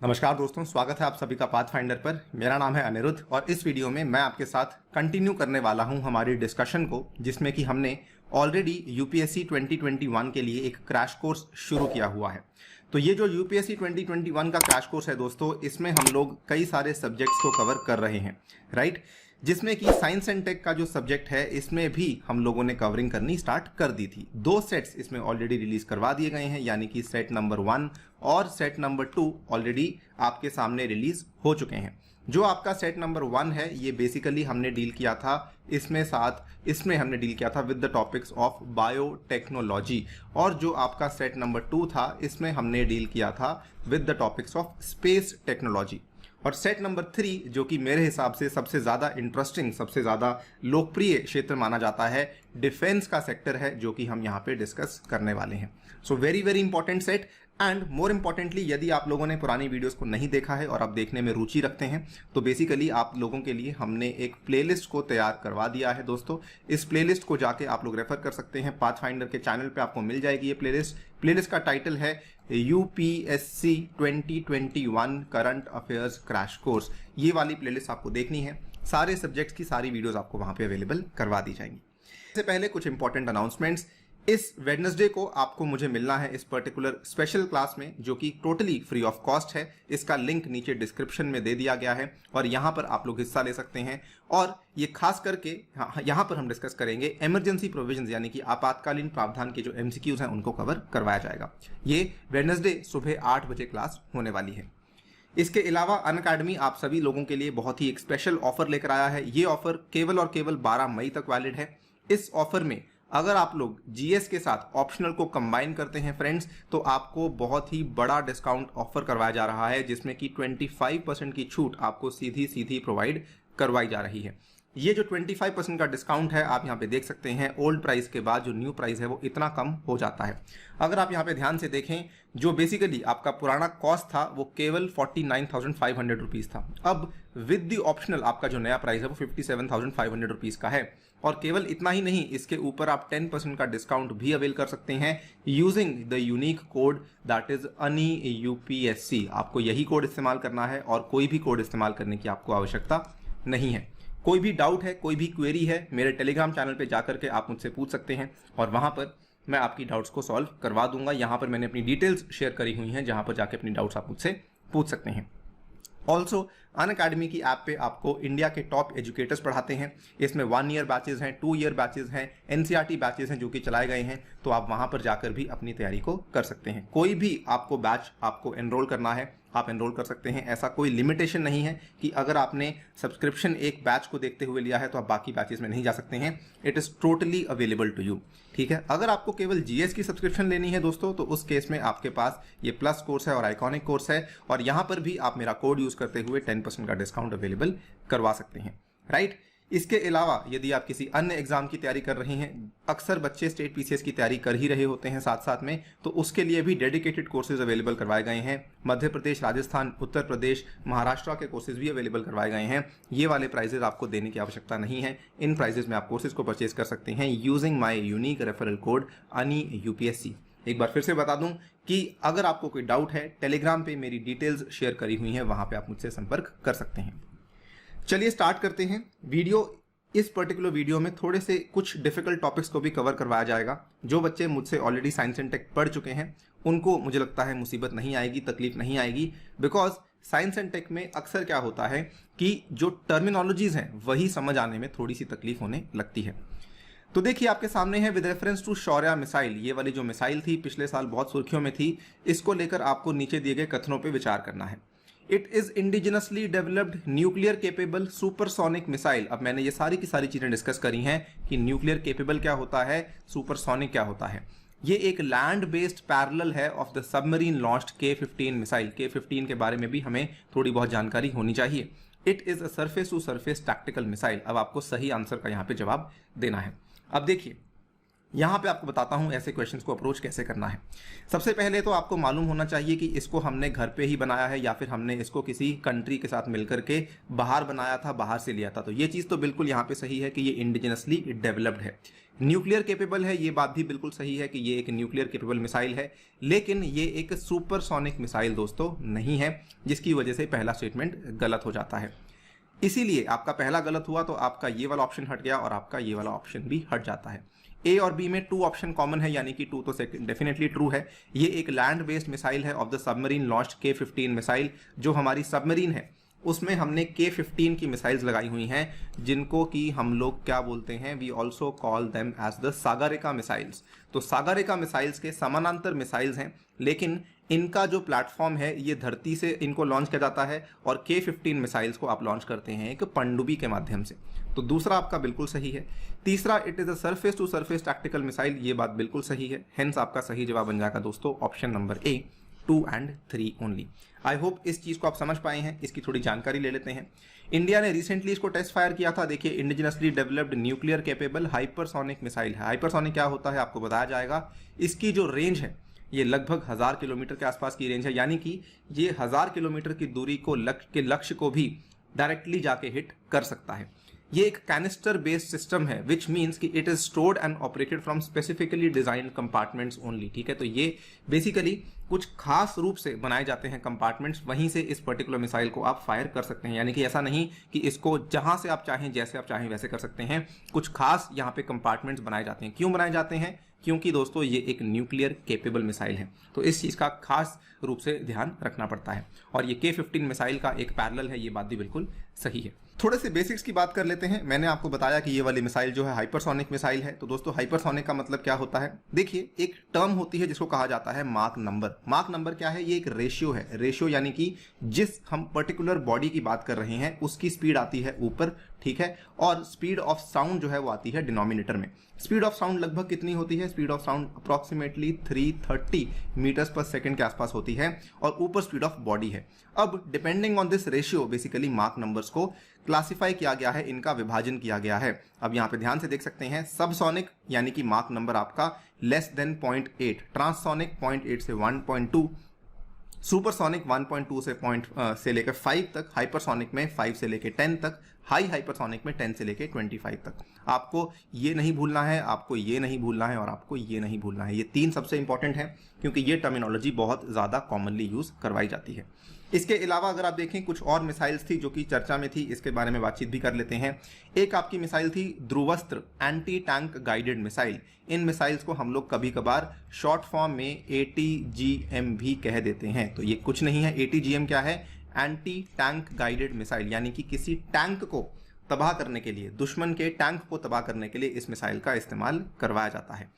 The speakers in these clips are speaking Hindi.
नमस्कार दोस्तों, स्वागत है आप सभी का पाथफाइंडर पर। मेरा नाम है अनिरुद्ध और इस वीडियो में मैं आपके साथ कंटिन्यू करने वाला हूं हमारी डिस्कशन को, जिसमें कि हमने ऑलरेडी यूपीएससी 2021 के लिए एक क्रैश कोर्स शुरू किया हुआ है। तो ये जो यूपीएससी 2021 का क्रैश कोर्स है दोस्तों, इसमें हम लोग कई सारे सब्जेक्ट्स को कवर कर रहे हैं, राइट। जिसमें कि साइंस एंड टेक का जो सब्जेक्ट है इसमें भी हम लोगों ने कवरिंग करनी स्टार्ट कर दी थी। 2 सेट्स इसमें ऑलरेडी रिलीज करवा दिए गए हैं, यानी कि सेट नंबर 1 और सेट नंबर 2 ऑलरेडी आपके सामने रिलीज हो चुके हैं। जो आपका सेट नंबर 1 है ये बेसिकली हमने डील किया था इसमें हमने डील किया था with the topics of biotechnology, और जो आपका सेट नंबर 2 था इसमें हमने डील किया था with the topics of space technology. और सेट नंबर 3 जो कि मेरे हिसाब से सबसे ज़्यादा इंटरेस्टिंग, सबसे ज़्यादा लोकप्रिय क्षेत्र माना जाता है, डिफेंस का सेक्टर है, जो कि हम यहाँ पे डिस्कस करने वाले हैं। So very very important set. And more importantly, यदि आप लोगों ने पुरानी वीडियोस को नहीं देखा है और आप देखने में रुचि रखते हैं तो बेसिकली आप लोगों के लिए हमने एक प्लेलिस्ट को तैयार करवा दिया है दोस्तों। इस प्लेलिस्ट को जाके आप लोग रेफर कर सकते हैं। पाथफाइंडर के चैनल पे आपको मिल जाएगी ये प्लेलिस्ट का टाइटल है UPSC 2021 current affairs crash course. ये वाली प्लेलिस्ट आपको देखनी है। सारे सब्जेक्ट्स की सारी वीडियोस आपको वहां पे अवेलेबल करवा दी जाएंगी। इससे पहले कुछ इंपॉर्टेंट अनाउंसमेंट्स। इस वेडनेसडे को आपको मुझे मिलना है इस पर्टिकुलर स्पेशल क्लास में, जो कि टोटली फ्री ऑफ कॉस्ट है। इसका लिंक नीचे डिस्क्रिप्शन में दे दिया गया है और यहाँ पर आप लोग हिस्सा ले सकते हैं। और ये खास करके यहाँ पर हम डिस्कस करेंगे इमरजेंसी प्रोविजंस, यानी कि आपातकालीन प्रावधान के जो एमसीक्यूज हैं उनको कवर करवाया जाएगा। ये वेडनेसडे सुबह 8 बजे क्लास होने वाली है। इसके अलावा अनअकैडमी आप सभी लोगों के लिए बहुत ही एक स्पेशल ऑफर लेकर आया है। ये ऑफर केवल और केवल 12 मई तक वैलिड है। इस ऑफर में अगर आप लोग जीएस के साथ ऑप्शनल को कंबाइन करते हैं फ्रेंड्स, तो आपको बहुत ही बड़ा डिस्काउंट ऑफर करवाया जा रहा है, जिसमें कि 25% की छूट आपको सीधी प्रोवाइड करवाई जा रही है। ये जो 25% का डिस्काउंट है आप यहाँ पे देख सकते हैं, ओल्ड प्राइस के बाद जो न्यू प्राइस है वो इतना कम हो जाता है। अगर आप यहाँ पे ध्यान से देखें, जो बेसिकली आपका पुराना कॉस्ट था वो केवल 49,500 रुपीज़ था। अब विद द ऑप्शनल आपका जो नया प्राइस है वो 57,500 रुपीज़ का है। और केवल इतना ही नहीं, इसके ऊपर आप 10% का डिस्काउंट भी अवेल कर सकते हैं using the unique code that is ANIUPSC। आपको यही कोड इस्तेमाल करना है और कोई भी कोड इस्तेमाल करने की आपको आवश्यकता नहीं है। कोई भी डाउट है, कोई भी क्वेरी है, मेरे टेलीग्राम चैनल पे जाकर के आप मुझसे पूछ सकते हैं और वहां पर मैं आपकी डाउट्स को सॉल्व करवा दूंगा। यहाँ पर मैंने अपनी डिटेल्स शेयर करी हुई हैं, जहां पर जाके अपनी डाउट्स आप मुझसे पूछ सकते हैं। ऑल्सो अनअकैडमी की ऐप पे आपको इंडिया के टॉप एजुकेटर्स पढ़ाते हैं। इसमें 1 ईयर बैचेज हैं, 2 ईयर बैचेज हैं, एनसीईआरटी बैचेज हैं जो कि चलाए गए हैं। तो आप वहां पर जाकर भी अपनी तैयारी को कर सकते हैं। कोई भी आपको बैच आपको एनरोल करना है आप एनरोल कर सकते हैं। ऐसा कोई लिमिटेशन नहीं है कि अगर आपने सब्सक्रिप्शन एक बैच को देखते हुए लिया है तो आप बाकी बैचेस में नहीं जा सकते हैं। It is totally available to you, ठीक है। अगर आपको केवल जीएस की सब्सक्रिप्शन लेनी है दोस्तों, तो उस केस में आपके पास ये प्लस कोर्स है और आइकॉनिक कोर्स है, और यहाँ पर भी आप मेरा कोड यूज करते हुए 10% का डिस्काउंट अवेलेबल करवा सकते हैं, राइट। इसके अलावा यदि आप किसी अन्य एग्जाम की तैयारी कर रहे हैं, अक्सर बच्चे स्टेट पीसीएस की तैयारी कर ही रहे होते हैं साथ साथ में, तो उसके लिए भी डेडिकेटेड कोर्सेज अवेलेबल करवाए गए हैं। मध्य प्रदेश, राजस्थान, उत्तर प्रदेश, महाराष्ट्र के कोर्सेज भी अवेलेबल करवाए गए हैं। ये वाले प्राइजेज आपको देने की आवश्यकता नहीं है। इन प्राइजेज में आप कोर्सेज को परचेज कर सकते हैं using my unique referral code ANIUPSC। एक बार फिर से बता दूं कि अगर आपको कोई डाउट है, टेलीग्राम पे मेरी डिटेल्स शेयर करी हुई हैं, वहां पे आप मुझसे संपर्क कर सकते हैं। चलिए स्टार्ट करते हैं वीडियो। इस पर्टिकुलर वीडियो में थोड़े से कुछ डिफिकल्ट टॉपिक्स को भी कवर करवाया जाएगा। जो बच्चे मुझसे ऑलरेडी साइंस एंड टेक पढ़ चुके हैं उनको मुझे लगता है मुसीबत नहीं आएगी, तकलीफ नहीं आएगी, बिकॉज साइंस एंड टेक में अक्सर क्या होता है कि जो टर्मिनोलॉजीज हैं वही समझ आने में थोड़ी सी तकलीफ होने लगती है। तो देखिए आपके सामने है with reference to Shaurya missile. ये वाली जो मिसाइल थी पिछले साल बहुत सुर्खियों में थी, इसको लेकर आपको नीचे दिए गए कथनों पर विचार करना है। It is indigenously developed nuclear capable supersonic missile. अब मैंने ये सारी की सारी चीजें डिस्कस करी हैं कि न्यूक्लियर केपेबल क्या होता है, सुपरसोनिक क्या होता है। ये एक लैंड बेस्ड पैरेलल है of the submarine launched K-15 missile. K-15 के बारे में भी हमें थोड़ी बहुत जानकारी होनी चाहिए। It is a surface to surface tactical missile. अब आपको सही आंसर का यहाँ पे जवाब देना है। अब देखिए, यहाँ पे आपको बताता हूँ ऐसे क्वेश्चंस को अप्रोच कैसे करना है। सबसे पहले तो आपको मालूम होना चाहिए कि इसको हमने घर पे ही बनाया है या फिर हमने इसको किसी कंट्री के साथ मिलकर के बाहर बनाया था, बाहर से लिया था। तो ये चीज़ तो बिल्कुल यहाँ पे सही है कि ये इंडिजिनसली डेवलप्ड है। न्यूक्लियर केपेबल है, ये बात भी बिल्कुल सही है कि ये एक न्यूक्लियर केपेबल मिसाइल है, लेकिन ये एक सुपरसोनिक मिसाइल दोस्तों नहीं है, जिसकी वजह से पहला स्टेटमेंट गलत हो जाता है। इसीलिए आपका पहला गलत हुआ तो आपका ये वाला ऑप्शन हट गया और आपका ये वाला ऑप्शन भी हट जाता है। ए और बी में 2 ऑप्शन कॉमन है, यानी कि 2 तो डेफिनेटली ट्रू है। ये एक लैंड बेस्ड मिसाइल है of the submarine launched K-15 missile. जो हमारी सबमरीन है उसमें हमने K-15 की मिसाइल्स लगाई हुई हैं, जिनको कि हम लोग क्या बोलते हैं, we also call them as the Sagarika missiles. तो सागरिका मिसाइल्स के समानांतर मिसाइल्स हैं, लेकिन इनका जो प्लेटफॉर्म है ये धरती से इनको लॉन्च किया जाता है और K-15 मिसाइल्स को आप लॉन्च करते हैं एक पनडुब्बी के माध्यम से। तो दूसरा आपका बिल्कुल सही है। तीसरा, it is a surface to surface tactical missile, ये बात बिल्कुल सही है। हेंस आपका सही जवाब बन जाएगा दोस्तों option number A, 2 and 3 only. I hope इस चीज़ को आप समझ पाए हैं। इसकी थोड़ी जानकारी ले लेते हैं। इंडिया ने रिसेंटली इसको टेस्ट फायर किया था। देखिए, indigenously developed nuclear capable hypersonic missile है। हाइपरसोनिक क्या होता है आपको बताया जाएगा। इसकी जो रेंज है ये लगभग 1000 किलोमीटर के आसपास की रेंज है, यानी कि ये 1000 किलोमीटर की दूरी को लक्ष्य को भी डायरेक्टली जाके हिट कर सकता है। ये एक कैनिस्टर बेस्ड सिस्टम है, विच मीन्स कि it is stored and operated from specifically designed compartments only. ठीक है, तो ये बेसिकली कुछ खास रूप से बनाए जाते हैं कंपार्टमेंट्स, वहीं से इस पर्टिकुलर मिसाइल को आप फायर कर सकते हैं। यानी कि ऐसा नहीं कि इसको जहां से आप चाहें, जैसे आप चाहें वैसे कर सकते हैं। कुछ खास यहाँ पे कंपार्टमेंट्स बनाए जाते हैं। क्यों बनाए जाते हैं? क्योंकि दोस्तों ये एक न्यूक्लियर केपेबल मिसाइल है, तो इस चीज़ का खास रूप से ध्यान रखना पड़ता है। और ये K-15 मिसाइल का एक पैरेलल है, ये बात भी बिल्कुल सही है। थोड़े से बेसिक्स की बात कर लेते हैं। मैंने आपको बताया कि ये वाली मिसाइल जो है हाइपरसोनिक मिसाइल है। तो दोस्तों हाइपरसोनिक का मतलब क्या होता है? देखिए, एक टर्म होती है जिसको कहा जाता है माक नंबर। माक नंबर क्या है? ये एक रेशियो है। रेशियो यानी कि जिस हम पर्टिकुलर बॉडी की बात कर रहे हैं उसकी स्पीड आती है ऊपर, ठीक है, और स्पीड ऑफ साउंड जो है वो आती है डिनोमिनेटर में। स्पीड ऑफ साउंड लगभग कितनी होती है? Speed of sound approximately 330 metres per second के आसपास होती है, और ऊपर स्पीड ऑफ बॉडी है। अब depending on this ratio basically mark numbers को क्लासिफाई किया गया है, इनका विभाजन किया गया है। अब यहाँ पे ध्यान से देख सकते हैं, सबसोनिक यानी कि मार्क नंबर आपका लेस देन 0.8, ट्रांससोनिक 0.8 से 1.2, सुपरसोनिक 1.2 से लेकर 5 तक, हाइपरसोनिक में 5 से लेकर 10 तक, हाई हाइपरसोनिक में 10 से लेकर 25 तक। आपको ये नहीं भूलना है, आपको ये नहीं भूलना है, और आपको ये नहीं भूलना है। ये 3 सबसे इंपॉर्टेंट है, क्योंकि ये टर्मिनोलॉजी बहुत ज़्यादा कॉमनली यूज़ करवाई जाती है। इसके अलावा अगर आप देखें, कुछ और मिसाइल्स थी जो कि चर्चा में थी, इसके बारे में बातचीत भी कर लेते हैं। एक आपकी मिसाइल थी Dhruvastra, anti tank guided missile. इन मिसाइल्स को हम लोग कभी कभार शॉर्ट फॉर्म में ATGM भी कह देते हैं। तो ये कुछ नहीं है। ATGM क्या है? एंटी टैंक गाइडेड मिसाइल, यानी कि किसी टैंक को तबाह करने के लिए, दुश्मन के टैंक को तबाह करने के लिए इस मिसाइल का इस्तेमाल करवाया जाता है।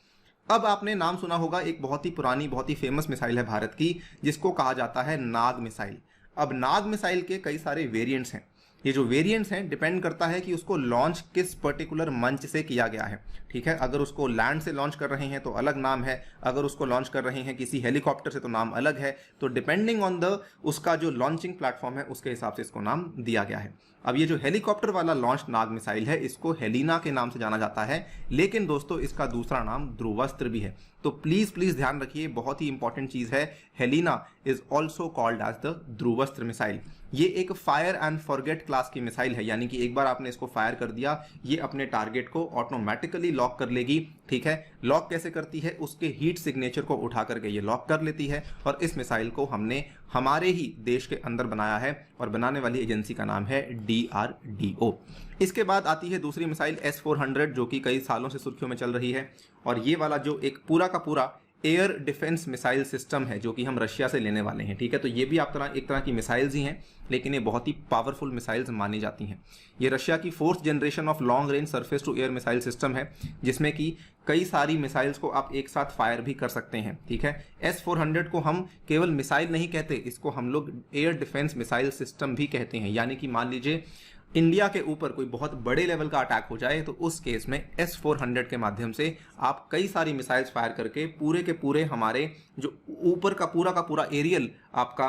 अब आपने नाम सुना होगा, एक बहुत ही पुरानी, बहुत ही फेमस मिसाइल है भारत की, जिसको कहा जाता है नाग मिसाइल। अब नाग मिसाइल के कई सारे वेरिएंट्स हैं। ये जो वेरिएंट्स हैं डिपेंड करता है कि उसको लॉन्च किस पर्टिकुलर मंच से किया गया है, ठीक है। अगर उसको लैंड से लॉन्च कर रहे हैं तो अलग नाम है, अगर उसको लॉन्च कर रहे हैं किसी हेलीकॉप्टर से तो नाम अलग है। तो डिपेंडिंग ऑन द उसका जो लॉन्चिंग प्लेटफॉर्म है उसके हिसाब से इसको नाम दिया गया है। अब ये जो हेलीकॉप्टर वाला लॉन्च नाग मिसाइल है, इसको हेलिना के नाम से जाना जाता है, लेकिन दोस्तों इसका दूसरा नाम ध्रुवस्त्र भी है। तो प्लीज ध्यान रखिए, बहुत ही इंपॉर्टेंट चीज है, Helina is also called as the Dhruvastra missile. ये एक फायर एंड फॉरगेट क्लास की मिसाइल है, यानी कि एक बार आपने इसको फायर कर दिया, ये अपने टारगेट को ऑटोमेटिकली लॉक कर लेगी, ठीक है। लॉक कैसे करती है? उसके हीट सिग्नेचर को उठा करके ये लॉक कर लेती है। और इस मिसाइल को हमने हमारे ही देश के अंदर बनाया है, और बनाने वाली एजेंसी का नाम है DRDO। इसके बाद आती है दूसरी मिसाइल S-400, जो कि कई सालों से सुर्खियों में चल रही है। और ये वाला जो एक पूरा का पूरा एयर डिफेंस मिसाइल सिस्टम है, जो कि हम रशिया से लेने वाले हैं, ठीक है। तो ये भी आप एक तरह की मिसाइल्स ही हैं, लेकिन ये बहुत ही पावरफुल मिसाइल्स मानी जाती हैं। ये रशिया की 4th generation of long range surface to air missile system है, जिसमें कि कई सारी मिसाइल्स को आप एक साथ फायर भी कर सकते हैं, ठीक है। S-400 को हम केवल मिसाइल नहीं कहते, इसको हम लोग एयर डिफेंस मिसाइल सिस्टम भी कहते हैं। यानी कि मान लीजिए इंडिया के ऊपर कोई बहुत बड़े लेवल का अटैक हो जाए, तो उस केस में S-400 के माध्यम से आप कई सारी मिसाइल्स फायर करके पूरे के पूरे हमारे जो ऊपर का पूरा एरियल आपका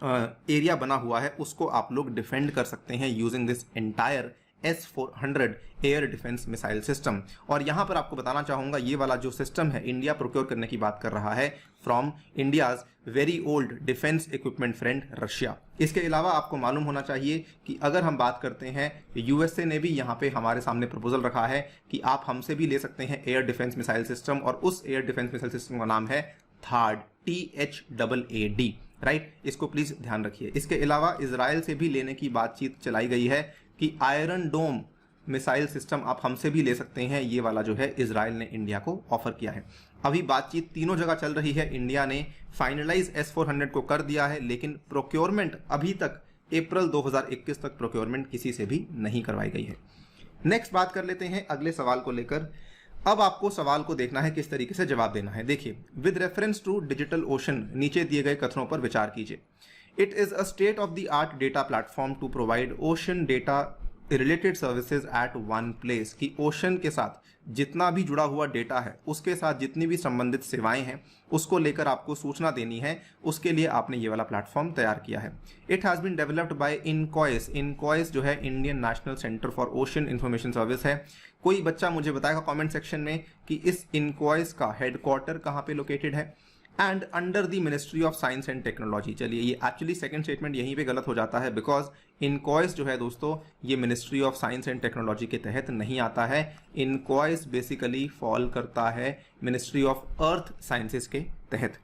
एरिया बना हुआ है, उसको आप लोग डिफेंड कर सकते हैं using this entire S-400 air defence missile system. और यहाँ पर आपको बताना चाहूँगा ये वाला जो सिस्टम है इंडिया प्रोक्योर करने की बात कर रहा है from India's very old defence equipment friend Russia. इसके अलावा आपको मालूम होना चाहिए कि अगर हम बात करते हैं यूएसए ने भी यहाँ पे हमारे सामने प्रपोजल रखा है कि आप हमसे भी ले सकते हैं एयर डिफेंस मिसाइल सिस्टम, और उस एयर डिफेंस मिसाइल सिस्टम का नाम है थाड, THAAD, राइट। इसको प्लीज ध्यान रखिए। इसके अलावा इजराइल से भी लेने की बातचीत चलाई गई है कि आयरन डोम मिसाइल सिस्टम आप हमसे भी ले सकते हैं, ये वाला जो है इजराइल ने इंडिया को ऑफर किया है। अभी बातचीत तीनों जगह चल रही है। इंडिया ने फाइनलाइज S-400 को कर दिया है, लेकिन प्रोक्योरमेंट अभी तक अप्रैल 2021 तक प्रोक्योरमेंट किसी से भी नहीं करवाई गई है। नेक्स्ट बात कर लेते हैं अगले सवाल को लेकर। अब आपको सवाल को देखना है किस तरीके से जवाब देना है। देखिए, with reference to digital ocean नीचे दिए गए कथनों पर विचार कीजिए। It is a state of the art data platform to provide ocean data related services at one place, कि ओशन के साथ जितना भी जुड़ा हुआ डेटा है उसके साथ जितनी भी संबंधित सेवाएं हैं उसको लेकर आपको सूचना देनी है, उसके लिए आपने ये वाला प्लेटफॉर्म तैयार किया है। It has been developed by INCOIS. INCOIS जो है Indian National Centre for Ocean Information Service है। कोई बच्चा मुझे बताएगा कमेंट सेक्शन में कि इस इनकॉइस का हेडक्वार्टर कहाँ पे लोकेटेड है। And under the ministry of science and technology. चलिए, ये एक्चुअली सेकंड स्टेटमेंट यहीं पे गलत हो जाता है, बिकॉज इनकॉइस जो है दोस्तों ये ministry of science and technology के तहत नहीं आता है। इनकॉइस बेसिकली फॉल करता है मिनिस्ट्री ऑफ अर्थ साइंसेज के तहत।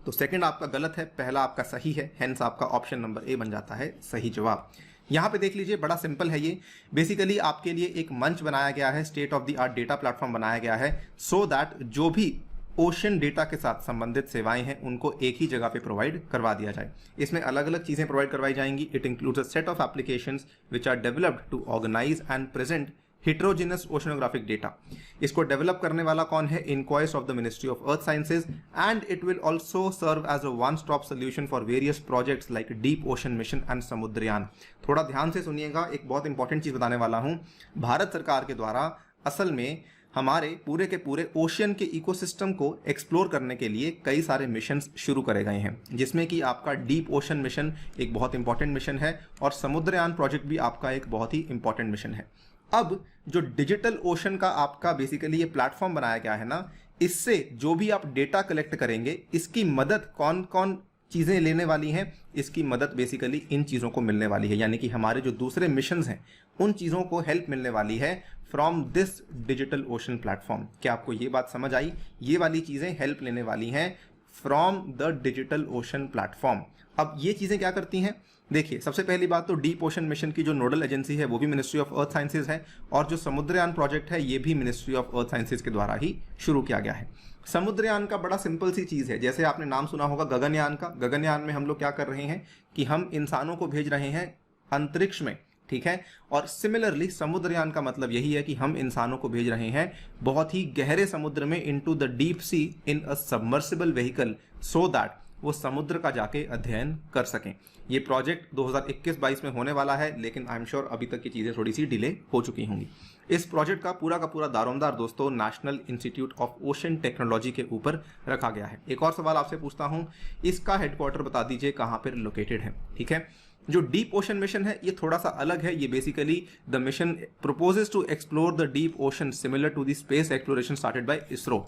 तो सेकंड आपका गलत है, पहला आपका सही है, हेंस आपका ऑप्शन नंबर ए बन जाता है सही जवाब। यहाँ पे देख लीजिए, बड़ा सिंपल है ये। बेसिकली आपके लिए एक मंच बनाया गया है, state of the art data platform बनाया गया है, सो दैट जो भी ओशन डेटा के साथ संबंधित सेवाएं हैं उनको एक ही जगह पे प्रोवाइड करवा दिया जाए। इसमें अलग अलग चीजें प्रोवाइड करवाई जाएंगी। It includes a set of applications which are developed to organise and present heterogeneous oceanographic data. इसको डेवलप करने वाला कौन है? Inquires of the ministry of earth sciences, and it will also serve as a one stop solution for various projects like deep ocean mission and Samudrayaan. थोड़ा ध्यान से सुनिएगा, एक बहुत इंपॉर्टेंट चीज बताने वाला हूं। भारत सरकार के द्वारा असल में हमारे पूरे के पूरे ओशियन के इकोसिस्टम को एक्सप्लोर करने के लिए कई सारे मिशंस शुरू करे गए हैं, जिसमें कि आपका डीप ओशन मिशन एक बहुत इंपॉर्टेंट मिशन है और समुद्रयान प्रोजेक्ट भी आपका एक बहुत ही इंपॉर्टेंट मिशन है। अब जो डिजिटल ओशन का आपका बेसिकली ये प्लेटफॉर्म बनाया गया है ना, इससे जो भी आप डेटा कलेक्ट करेंगे इसकी मदद कौन कौन चीज़ें लेने वाली हैं, इसकी मदद बेसिकली इन चीज़ों को मिलने वाली है, यानी कि हमारे जो दूसरे मिशंस हैं उन चीज़ों को हेल्प मिलने वाली है from this digital ocean platform. क्या आपको ये बात समझ आई? ये वाली चीज़ें हेल्प लेने वाली हैं from the digital ocean platform. अब ये चीज़ें क्या करती हैं? देखिए, सबसे पहली बात तो डीप ओशन मिशन की जो नोडल एजेंसी है वो भी मिनिस्ट्री ऑफ अर्थ साइंसेज है, और जो समुद्रयान प्रोजेक्ट है ये भी मिनिस्ट्री ऑफ अर्थ साइंसेज के द्वारा ही शुरू किया गया है। समुद्रयान का बड़ा सिंपल सी चीज़ है, जैसे आपने नाम सुना होगा गगनयान का। गगनयान में हम लोग क्या कर रहे हैं कि हम इंसानों को भेज रहे हैं अंतरिक्ष में, ठीक है। और सिमिलरली समुद्रयान का मतलब यही है कि हम इंसानों को भेज रहे हैं बहुत ही गहरे समुद्र में, into the deep sea in a submersible vehicle, so that वो समुद्र का जाके अध्ययन कर सकें। ये प्रोजेक्ट 2021-22 में होने वाला है, लेकिन आई एम श्योर अभी तक की चीज़ें थोड़ी सी डिले हो चुकी होंगी। इस प्रोजेक्ट का पूरा दारोमदार दोस्तों national institute of ocean technology के ऊपर रखा गया है। एक और सवाल आपसे पूछता हूं, इसका हेडक्वार्टर बता दीजिए कहां पर लोकेटेड है, ठीक है। जो डीप ओशन मिशन है ये थोड़ा सा अलग है। ये basically the mission proposes to explore the deep ocean similar to the space exploration started by ISRO.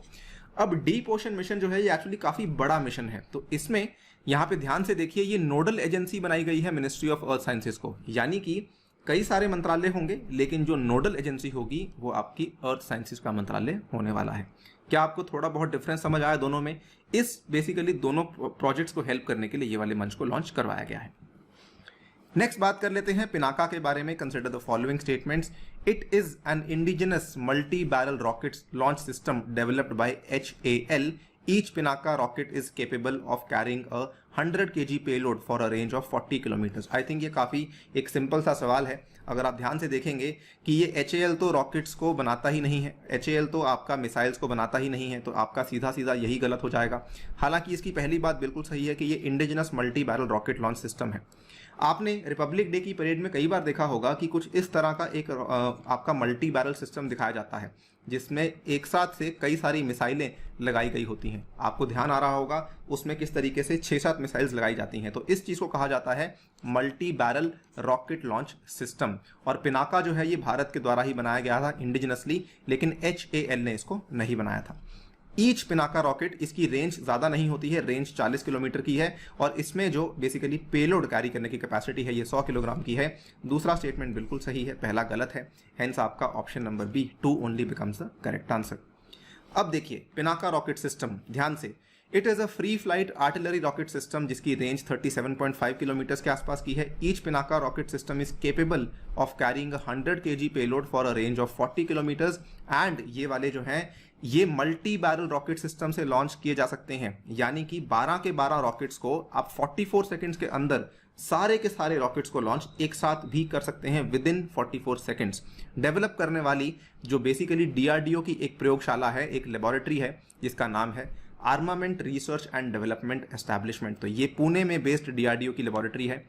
अब डीप ओशन मिशन जो है ये एक्चुअली काफी बड़ा मिशन है, तो इसमें यहाँ पे ध्यान से देखिए, ये नोडल एजेंसी बनाई गई है मिनिस्ट्री ऑफ अर्थ साइंसेज को, यानी कि कई सारे मंत्रालय होंगे लेकिन जो नोडल एजेंसी होगी वो आपकी अर्थ साइंसेज का मंत्रालय होने वाला है। क्या आपको थोड़ा बहुत डिफरेंस समझ आया दोनों में? इस बेसिकली दोनों प्रोजेक्ट्स को हेल्प करने के लिए ये वाले मंच को लॉन्च करवाया गया है। नेक्स्ट बात कर लेते हैं पिनाका के बारे में। Consider the following statements. It is N indigenous multi barrel rockets launch system developed by HAL। Each Pinaka rocket is capable of carrying a 100 kg payload for a range of 40 kilometers। I think ये काफ़ी एक सिंपल सा सवाल है। अगर आप ध्यान से देखेंगे कि ये HAL तो रॉकेट्स को बनाता ही नहीं है, HAL तो आपका मिसाइल्स को बनाता ही नहीं है, तो आपका सीधा सीधा यही गलत हो जाएगा। हालांकि इसकी पहली बात बिल्कुल सही है कि ये indigenous multi barrel rocket launch system है। आपने रिपब्लिक डे की परेड में कई बार देखा होगा कि कुछ इस तरह का एक आपका मल्टी बैरल सिस्टम दिखाया जाता है। जिसमें एक साथ से कई सारी मिसाइलें लगाई गई होती हैं। आपको ध्यान आ रहा होगा उसमें किस तरीके से 6-7 मिसाइल्स लगाई जाती हैं। तो इस चीज़ को कहा जाता है multi barrel rocket launch system. और पिनाका जो है ये भारत के द्वारा ही बनाया गया था इंडिजिनसली, लेकिन HAL ने इसको नहीं बनाया था। ईच पिनाका रॉकेट, इसकी रेंज ज़्यादा नहीं होती है, रेंज 40 किलोमीटर की है और इसमें जो बेसिकली पेलोड कैरी करने की कैपेसिटी है ये 100 किलोग्राम की है। दूसरा स्टेटमेंट बिल्कुल सही है, पहला गलत है, हेंस आपका option number B 2 only becomes the correct answer. अब देखिए पिनाका रॉकेट सिस्टम ध्यान से, it is a free flight artillery rocket system जिसकी रेंज 37.5 किलोमीटर के आसपास की है। Each Pinaka rocket system is capable of carrying 100 kg payload for a range of 40 kilometres and ये वाले जो हैं ये मल्टी बैरल रॉकेट सिस्टम से लॉन्च किए जा सकते हैं, यानी कि 12 के 12 रॉकेट्स को आप 44 सेकेंड्स के अंदर सारे के सारे रॉकेट्स को लॉन्च एक साथ भी कर सकते हैं विद इन 44 सेकेंड्स। डेवलप करने वाली जो बेसिकली DRDO की एक प्रयोगशाला है, एक लेबोरेटरी है जिसका नाम है armament research and development establishment. तो ये पुणे में बेस्ड DRDO की लेबोरेटरी है।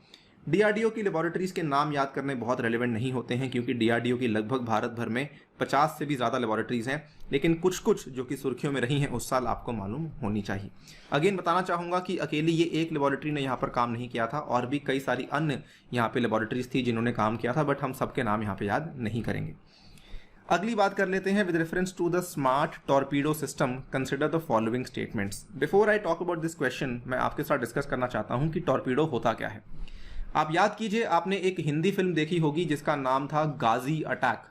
DRDO की लेबोरेटरीज के नाम याद करने बहुत रेलेवेंट नहीं होते हैं क्योंकि DRDO की लगभग भारत भर में 50 से भी ज़्यादा लेबोरेटरीज हैं, लेकिन कुछ कुछ जो कि सुर्खियों में रही हैं उस साल आपको मालूम होनी चाहिए। अगेन बताना चाहूँगा कि अकेली ये एक लेबोरेटरी ने यहाँ पर काम नहीं किया था, और भी कई सारी अन्य यहाँ पे लेबोरेटरीज थी जिन्होंने काम किया था, बट हम सबके नाम यहाँ पे याद नहीं करेंगे। अगली बात कर लेते हैं with reference to the smart torpedo system consider the following statements. Before I talk about this question मैं आपके साथ डिस्कस करना चाहता हूं कि टॉर्पीडो होता क्या है। आप याद कीजिए, आपने एक हिंदी फिल्म देखी होगी जिसका नाम था गाजी अटैक,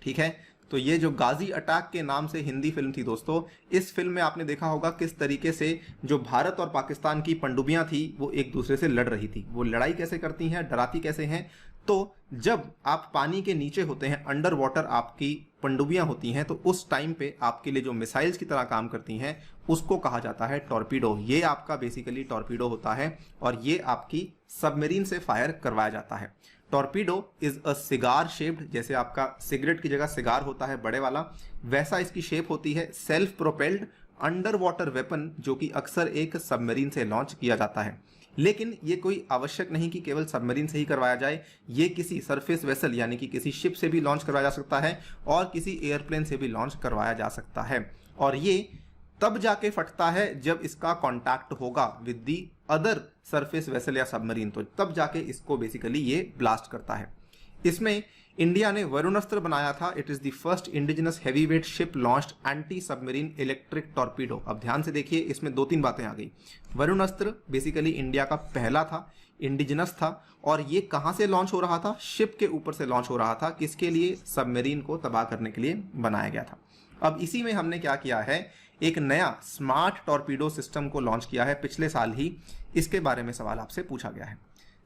ठीक है। तो ये जो गाजी अटैक के नाम से हिंदी फिल्म थी दोस्तों, इस फिल्म में आपने देखा होगा किस तरीके से जो भारत और पाकिस्तान की पनडुब्बियां थी वो एक दूसरे से लड़ रही थी। वो लड़ाई कैसे करती हैं, डराती कैसे हैं। तो जब आप पानी के नीचे होते हैं, अंडर वाटर आपकी पनडुब्बियां होती हैं, तो उस टाइम पे आपके लिए जो मिसाइल्स की तरह काम करती हैं उसको कहा जाता है टॉर्पीडो। ये आपका बेसिकली टॉर्पीडो होता है और ये आपकी सबमरीन से फायर करवाया जाता है। Torpedo is a cigar shaped, जैसे आपका सिगरेट की जगह सिगार होता है बड़े वाला, वैसा इसकी शेप होती है। Self propelled under water weapon जो कि अक्सर एक सबमरीन से लॉन्च किया जाता है, लेकिन ये कोई आवश्यक नहीं कि केवल सबमरीन से ही करवाया जाए। ये किसी सरफेस वेसल यानी कि किसी शिप से भी लॉन्च करवाया जा सकता है और किसी एयरप्लेन से भी लॉन्च करवाया जा सकता है। और ये तब जाके फटता है जब इसका कांटेक्ट होगा with the other surface vessel या सबमरीन, तो तब जाके इसको बेसिकली ये ब्लास्ट करता है। इसमें इंडिया ने वरुणास्त्र बनाया था। It is the first indigenous heavyweight ship launched anti submarine electric torpedo. अब ध्यान से देखिए, इसमें 2-3 बातें आ गई। वरुणास्त्र बेसिकली इंडिया का पहला था, इंडिजिनस था, और ये कहां से लॉन्च हो रहा था? शिप के ऊपर से लॉन्च हो रहा था। किसके लिए? सबमरीन को तबाह करने के लिए बनाया गया था। अब इसी में हमने क्या किया है, एक नया स्मार्ट टॉर्पीडो सिस्टम को लॉन्च किया है पिछले साल ही। इसके बारे में सवाल आपसे पूछा गया है।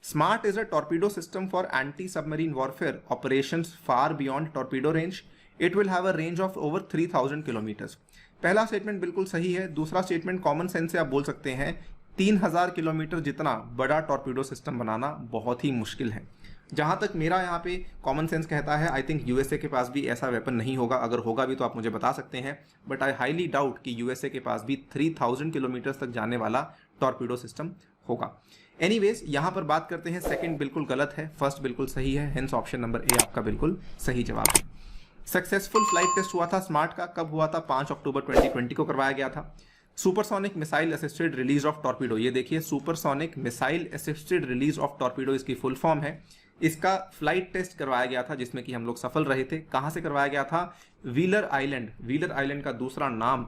Smart is a torpedo system for anti submarine warfare operations far beyond torpedo range. It will have a range of over 3000 kilometres. पहला स्टेटमेंट बिल्कुल सही है। दूसरा स्टेटमेंट कॉमन सेंस से आप बोल सकते हैं 3000 किलोमीटर जितना बड़ा टॉर्पीडो सिस्टम बनाना बहुत ही मुश्किल है। जहां तक मेरा यहाँ पे कॉमन सेंस कहता है, आई थिंक यूएसए के पास भी ऐसा वेपन नहीं होगा। अगर होगा भी तो आप मुझे बता सकते हैं, बट आई हाईली डाउट कि यूएसए के पास भी 3000 किलोमीटर तक जाने वाला टॉर्पीडो सिस्टम होगा। एनीवेज, यहाँ पर बात करते हैं, सेकंड बिल्कुल गलत है, फर्स्ट बिल्कुल सही है, हेंस ऑप्शन नंबर ए आपका बिल्कुल सही जवाब है। सक्सेसफुल फ्लाइट टेस्ट हुआ था स्मार्ट का, कब हुआ था? 5 अक्टूबर 2020 को करवाया गया था। Supersonic missile assisted release of torpedo, ये देखिए supersonic missile assisted release of torpedo इसकी फुल फॉर्म है। इसका फ्लाइट टेस्ट करवाया गया था जिसमें कि हम लोग सफल रहे थे। कहां से करवाया गया था? Wheeler island. व्हीलर आइलैंड का दूसरा नाम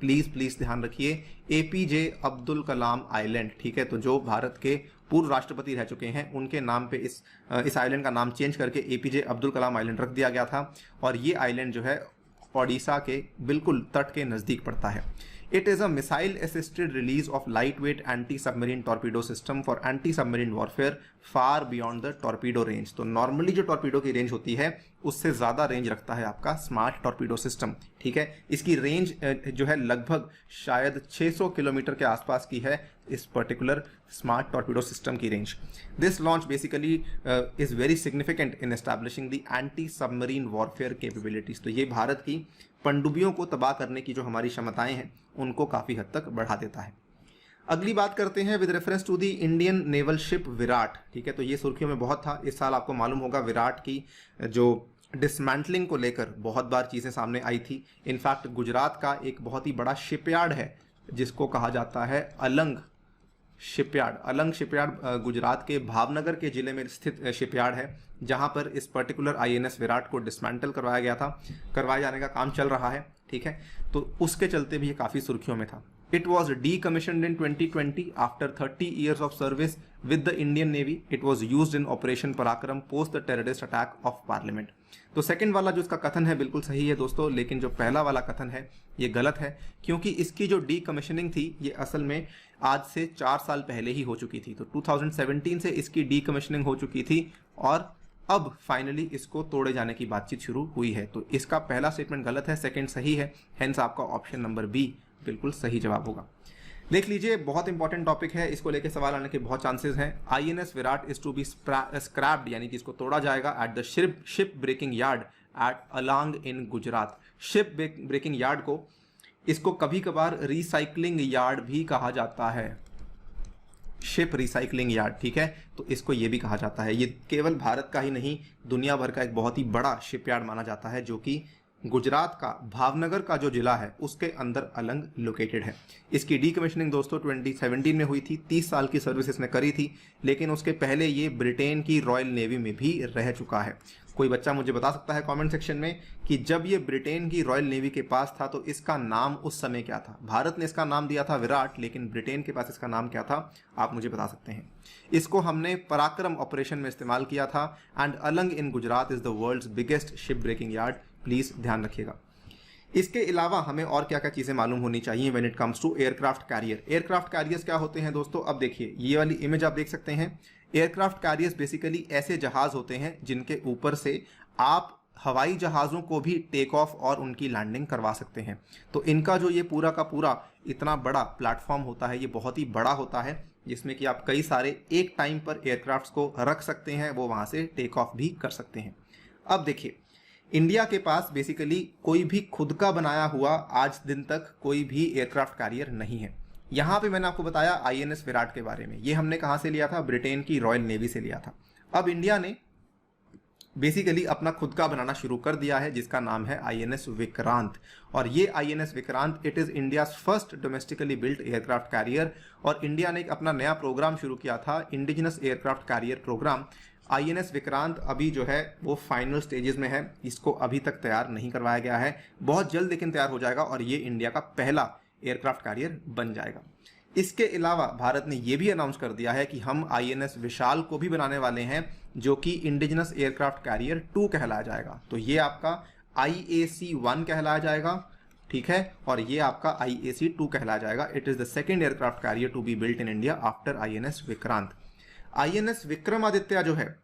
प्लीज ध्यान रखिए, APJ अब्दुल कलाम आइलैंड, ठीक है। तो जो भारत के पूर्व राष्ट्रपति रह चुके हैं उनके नाम पे इस आइलैंड का नाम चेंज करके APJ अब्दुल कलाम आइलैंड रख दिया गया था। और ये आइलैंड जो है ओडिशा के बिल्कुल तट के नजदीक पड़ता है। It is a missile assisted release of lightweight anti-submarine torpedo system for anti-submarine warfare far beyond the torpedo range। तो नॉर्मली जो टॉर्पीडो की रेंज होती है उससे ज़्यादा रेंज रखता है आपका स्मार्ट टॉर्पीडो सिस्टम, ठीक है। इसकी रेंज जो है लगभग शायद 600 किलोमीटर के आसपास की है इस पर्टिकुलर स्मार्ट टॉर्पीडो सिस्टम की range. This launch basically is very significant in establishing the anti submarine warfare capabilities. तो ये भारत की पनडुब्बियों को तबाह करने की जो हमारी क्षमताएं हैं उनको काफ़ी हद तक बढ़ा देता है। अगली बात करते हैं with reference to the Indian naval ship Viraat, ठीक है। तो ये सुर्खियों में बहुत था इस साल, आपको मालूम होगा विराट की जो डिसमेंटलिंग को लेकर बहुत बार चीज़ें सामने आई थी। इनफैक्ट गुजरात का एक बहुत ही बड़ा शिपयार्ड है जिसको कहा जाता है अलंग शिपयार्ड। अलंग शिपयार्ड गुजरात के भावनगर के ज़िले में स्थित शिपयार्ड है, जहां पर इस पर्टिकुलर आईएनएस विराट को डिसमेंटल करवाया गया था, करवाए जाने का काम चल रहा है, ठीक है। तो उसके चलते भी ये काफ़ी सुर्खियों में था। It was decommissioned in 2020 after 30 years of service with the Indian Navy. It was used in Operation Parakram post the terrorist attack of Parliament. तो सेकंड वाला जो इसका कथन है बिल्कुल सही है दोस्तों, लेकिन जो पहला वाला कथन है ये गलत है, क्योंकि इसकी जो डीकमीशनिंग थी ये असल में आज से 4 साल पहले ही हो चुकी थी। तो 2017 से इसकी डीकमीशनिंग हो चुकी थी और अब फाइनली इसको तोड़े जाने की बातचीत शुरू हुई है। तो इसका पहला स्टेटमेंट गलत है, सेकंड सही है, हेंस आपका ऑप्शन नंबर बी बिल्कुल सही जवाब होगा। देख लीजिए, बहुत इंपॉर्टेंट टॉपिक है, इसको लेके सवाल आने के बहुत चांसेस हैं। INS Viraat is to be scrapped, यानी कि इसको तोड़ा जाएगा at the ship breaking yard at Alang in Gujarat. Ship breaking yard को इसको कभी कभार रिसाइकलिंग यार्ड भी कहा जाता है, शिप रिसाइकलिंग यार्ड, ठीक है। तो इसको ये भी कहा जाता है। ये केवल भारत का ही नहीं, दुनिया भर का एक बहुत ही बड़ा शिपयार्ड माना जाता है, जो कि गुजरात का भावनगर का जो जिला है उसके अंदर अलंग लोकेटेड है। इसकी डीकमीशनिंग दोस्तों 2017 में हुई थी, 30 साल की सर्विस इसने करी थी, लेकिन उसके पहले ये ब्रिटेन की रॉयल नेवी में भी रह चुका है। कोई बच्चा मुझे बता सकता है कमेंट सेक्शन में कि जब ये ब्रिटेन की रॉयल नेवी के पास था तो इसका नाम उस समय क्या था? भारत ने इसका नाम दिया था विराट, लेकिन ब्रिटेन के पास इसका नाम क्या था? आप मुझे बता सकते हैं। इसको हमने पराक्रम ऑपरेशन में इस्तेमाल किया था and Alang in Gujarat is the world's biggest ship breaking yard, please ध्यान रखिएगा। इसके अलावा हमें और क्या क्या चीजें मालूम होनी चाहिए when it comes to aircraft carrier. Aircraft carriers क्या होते हैं दोस्तों? अब देखिए, ये वाली इमेज आप देख सकते हैं। एयरक्राफ्ट कैरियर्स बेसिकली ऐसे जहाज होते हैं जिनके ऊपर से आप हवाई जहाज़ों को भी टेक ऑफ और उनकी लैंडिंग करवा सकते हैं। तो इनका जो ये पूरा का पूरा इतना बड़ा प्लेटफॉर्म होता है, ये बहुत ही बड़ा होता है, जिसमें कि आप कई सारे एक टाइम पर एयरक्राफ्ट्स को रख सकते हैं, वो वहाँ से टेक ऑफ भी कर सकते हैं। अब देखिए, इंडिया के पास बेसिकली कोई भी खुद का बनाया हुआ आज दिन तक कोई भी एयरक्राफ्ट कैरियर नहीं है। यहाँ पे मैंने आपको बताया आईएनएस विराट के बारे में, ये हमने कहाँ से लिया था? ब्रिटेन की रॉयल नेवी से लिया था। अब इंडिया ने बेसिकली अपना खुद का बनाना शुरू कर दिया है, जिसका नाम है आईएनएस विक्रांत। और ये INS Vikrant it is India's first domestically built aircraft carrier. और इंडिया ने एक अपना नया प्रोग्राम शुरू किया था, indigenous aircraft carrier programme. INS Vikrant अभी जो है वो फाइनल स्टेजेस में है, इसको अभी तक तैयार नहीं करवाया गया है, बहुत जल्द लेकिन तैयार हो जाएगा और ये इंडिया का पहला एयरक्राफ्ट कैरियर बन जाएगा। इसके अलावा भारत ने यह भी अनाउंस कर दिया है कि हम आईएनएस विशाल को भी बनाने वाले हैं, जो कि इंडिजिनस एयरक्राफ्ट कैरियर 2 कहलाया जाएगा। तो ये आपका IAC 1 कहलाया जाएगा, ठीक है, और ये आपका IAC 2 कहलाया जाएगा। It is the second aircraft carrier to be built in India after INS Vikrant. INS Vikramaditya जो है,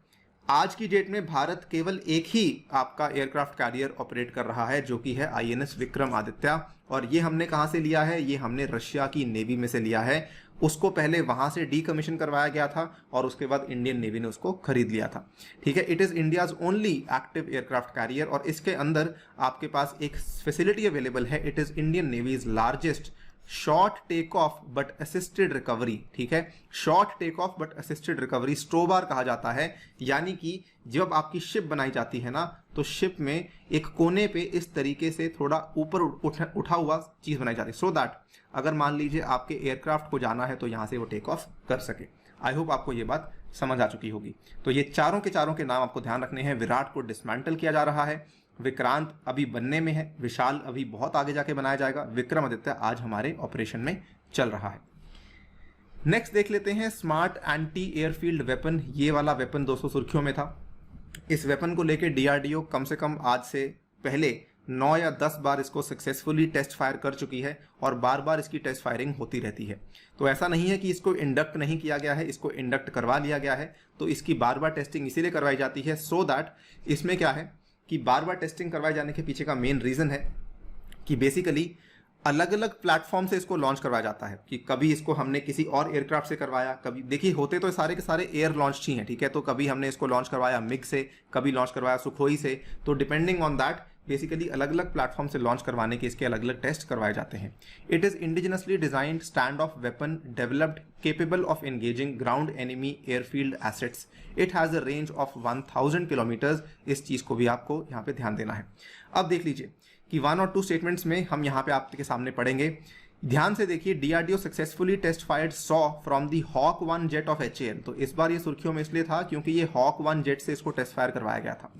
आज की डेट में भारत केवल एक ही आपका एयरक्राफ्ट कैरियर ऑपरेट कर रहा है, जो कि है आईएनएस विक्रमादित्य। और ये हमने कहाँ से लिया है? ये हमने रशिया की नेवी में से लिया है। उसको पहले वहां से डीकमीशन करवाया गया था और उसके बाद इंडियन नेवी ने उसको खरीद लिया था, ठीक है। It is India's only active aircraft carrier और इसके अंदर आपके पास एक फैसिलिटी अवेलेबल है। It is Indian Navy's largest short take off but assisted recovery, ठीक है, short take off but assisted recovery, STOBAR कहा जाता है। यानी कि जब आपकी शिप बनाई जाती है ना, तो शिप में एक कोने पे इस तरीके से थोड़ा ऊपर उठा हुआ चीज बनाई जाती है, सो दैट अगर मान लीजिए आपके एयरक्राफ्ट को जाना है तो यहां से वो टेक ऑफ कर सके। आई होप आपको ये बात समझ आ चुकी होगी। तो ये चारों के नाम आपको ध्यान रखने हैं। विराट को डिसमेंटल किया जा रहा है, विक्रांत अभी बनने में है, विशाल अभी बहुत आगे जाके बनाया जाएगा, विक्रमादित्य आज हमारे ऑपरेशन में चल रहा है। नेक्स्ट देख लेते हैं स्मार्ट एंटी एयरफील्ड वेपन। ये वाला वेपन दोस्तों सुर्खियों में था। इस वेपन को लेके डीआरडीओ कम से कम आज से पहले 9 या 10 बार इसको सक्सेसफुली टेस्ट फायर कर चुकी है और बार बार इसकी टेस्ट फायरिंग होती रहती है। तो ऐसा नहीं है कि इसको इंडक्ट नहीं किया गया है, इसको इंडक्ट करवा लिया गया है। तो इसकी बार बार टेस्टिंग इसीलिए करवाई जाती है, सो दैट इसमें क्या है कि बार बार टेस्टिंग करवाए जाने के पीछे का मेन रीजन है कि बेसिकली अलग अलग प्लेटफॉर्म से इसको लॉन्च करवाया जाता है। कि कभी इसको हमने किसी और एयरक्राफ्ट से करवाया, कभी देखिए होते तो सारे के सारे एयर लॉन्च ही हैं, ठीक है। तो कभी हमने इसको लॉन्च करवाया मिग से, कभी लॉन्च करवाया सुखोई से। तो डिपेंडिंग ऑन दैट बेसिकली अलग अलग प्लेटफॉर्म से लॉन्च करवाने के इसके अलग अलग टेस्ट करवाए जाते हैं। It is indigenously designed stand of weapon developed capable of engaging ground enemy airfield assets. It has a range of 1000 kilometres. इस चीज़ को भी आपको यहाँ पे ध्यान देना है। अब देख लीजिए कि 1 और 2 स्टेटमेंट्स में हम यहाँ पे आपके सामने पढ़ेंगे। ध्यान से देखिए, डीआरडीओ सक्सेसफुली टेस्ट फायर्ड सॉ from the Hawk 1 jet of HAL. तो इस बार ये सुर्खियों में इसलिए था क्योंकि ये हॉक 1 जेट से इसको टेस्ट फायर करवाया गया था।